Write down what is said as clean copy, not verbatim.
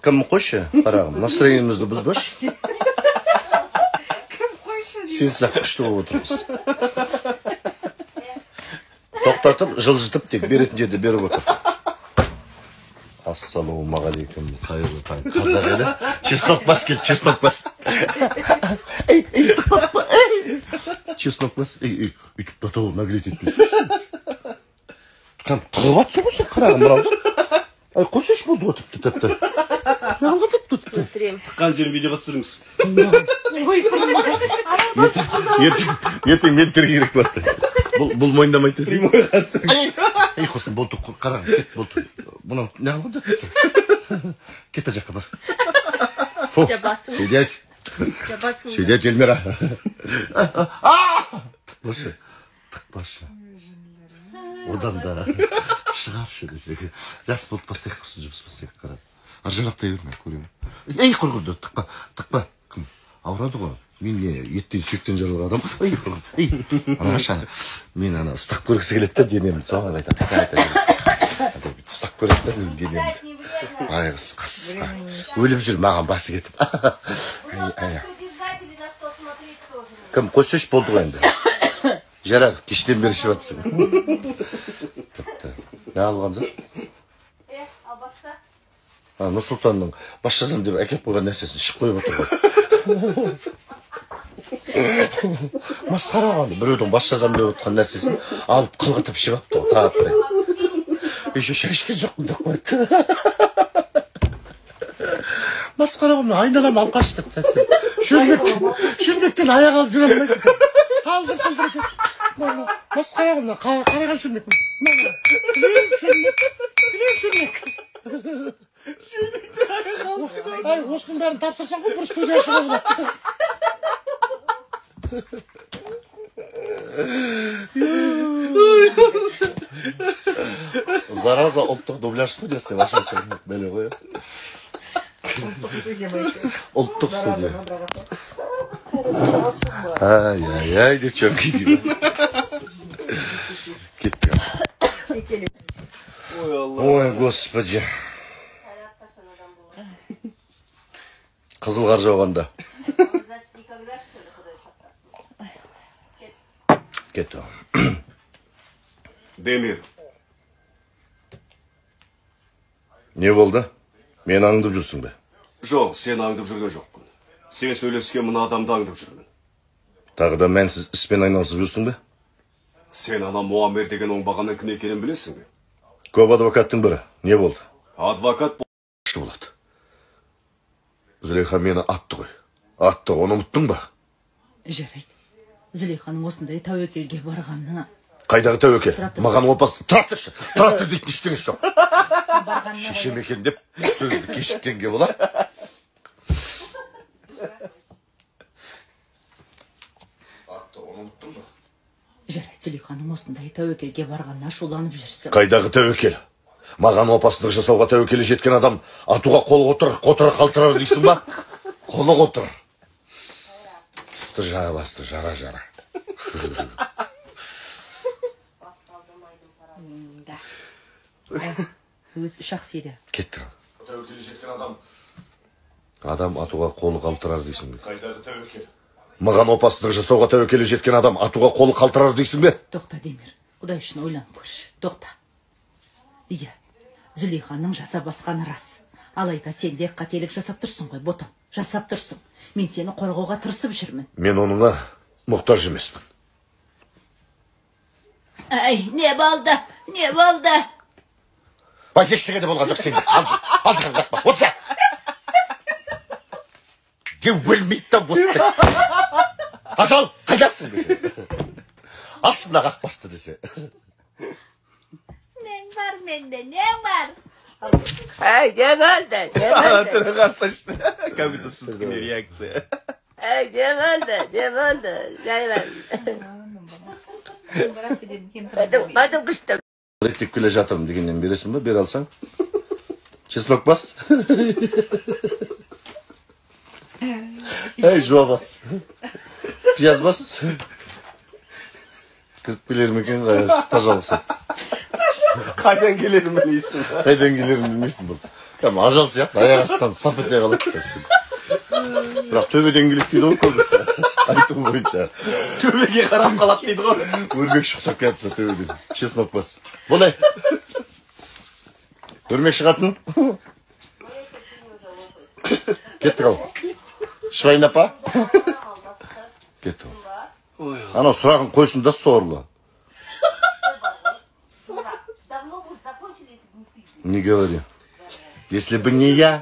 Кім қойшы, қарағым, настроениемізді бұзбаш. Сен сақ күшті болып отырмыз. Тоқтатып, жылжытып тек беретін жерде беріп отыр. Ассалаумағалейкум, қайырлы таң. Қазақ елі, чеснок бас кел, чеснок бас. Чеснок бас, үйтіп татау нагреть етпейсің. Тығып атсы қойсын, қарағым, мынауды. Қойсыш болды отыпты тіпті. Неғылға тіпті тұтты. Тыққан жерін видеоға түсіріңіз. Ертең мен керек барды. Бұл мойындамайды десең. Ей, қосын, болды қарағым, кет болды. Бұнан неғылға тіпті. Кетті жаққа бар. Жабасың. Сөйдет. Жабасың. Сөйдет, Эльмира. Тықпашы. Тықпашы. Одан да шығаршы десек. Жас болып бастайық құсын жұмыс бастайық қарады. Аржарақтай өрме, көремін. Ей, құрғырды, тықпа. Кім? Ауырады ғой. Мен еттен сүйектен жарылған адам. Ей, құрғырды. Анаша, мен ана ұстақ көргісі келетті денемін. Соған айта. Ұстақ көректі мен денемін. Айғыз, қасысқа. Өліп жүр, маған басы кетіп. Кім, қойсеш болды ғой енді. Жарар, кештен бері ішіп атсың. Не алғанды? Албаста. Нұрсұлтанның бас жазам деп әкеп қойған нәрсесін шық қойып отыр ғой. Масқара ғанды, біреудің бас жазам деп отқан нәрсесін алып қылғытып ішіп апты ғой, тағат бірай. Еще шәшкен жоқпын деп қойды. Масқара ғанды, айналам алқаш деп сәтті. Шөлмектен аяқ алып жүре алмайсың. Салдыр екен. Масқара ғанды, қараған шөлмек. Білең шөлмек. Ай, осының бәрін тапсырсаң ғой, бір студия шыға болады. Зараза ұлттық дубляж студиясы деп ашасың, бәле ғой. Ұлттық студия. Ай, девчонки деймін. Кетті. Ой, господи. Қызыл қар жауғанда. Кетті. Демир. Не болды? Мен аңдып жүрсің бе? Жоқ, сен аңдып жүрген жоқпын. Сен сөйлескен мына адамды аңдып жүрмін. Тағы да мәнсіз іспен айналысып жүрсің бе? Сен ана Муаммер деген оңбағанның кім екенін білесің бе? Көп адвокаттың бірі. Не болды? Адвокат болады. Зулейха мені атты ғой. Атты, оны ұмыттың ба? Жарайды. Зулейханың осындай тәуекелге барғаны. Қайдағы тәуекел? Маған опас. Тұратыршы дейтін іштіңіз жоқ. Шешем екен деп сөзді кешіккенге бола. Атты, оны ұмыттың ба? Жарайды, Зулейханың осындай тәуекелге барғанына шуланып жүрсің. Қайдағы тәуекел? Маған опасыздық жасауға тәуекелі жеткен адам атуға қол қотыр қалтырар дейсің ба? Қолы қотыр. Түсті жаға басты, жара. Өз шақсиді. Кетті. Тәуекелі жеткен адам атуға қолы қалтырар дейсің бе? қайдағы тәуекел? Маған опасыздық жасауға тәуекелі жеткен адам атуға қолы қалтырар дейсің бе? Тоқта, Демир. Құдай үшін ойланып көрші. Тоқта. Иә, Зулейханың жасап басқаны рас. Алайда сен де қателік жасап тұрсың ғой, ботам. Жасап тұрсың. Мен сені қорғауға тырысып жүрмін. Мен оныңа мұқтаж емеспін. Ай, не болды? Бай, ештеңе де болған жоқ сенде. Алжыған қақпас, отса! Деу өлмейді да осты. Ажал, қайдақсың десе. Алшымда қақпасты десе. Нең бар менде, нең бар? Ай, не болды? Тұрған сашты. Кәбіді сіздің реакция. Ай, не болды? Қатым күшті. Реттеп келе жатырмын дегеннен бересің ба? Бер алсаң. Чеснок бас. Эй, жуа бас. Пияз бас. Кіріп келер ме екен, пожалуйста. Қайдан келерін білмейсің. Қайдан келерін білмейсің бұл. Кәдімгі ажал сияқты аяқ астынан сап ете қалады бірақ төбеден келеді дейді ғой көбісі айтуы бойынша Төбеге қарап қалады дейді ғой. өрмекші ұқсап келатса төбеден честно айтпас бұлай өрмек шығатын кеттік ал шырайын апа кеттік ал анау сұрағын қойсын да сорлы Давно бы закончили, если бы не ты. не говори если бы не я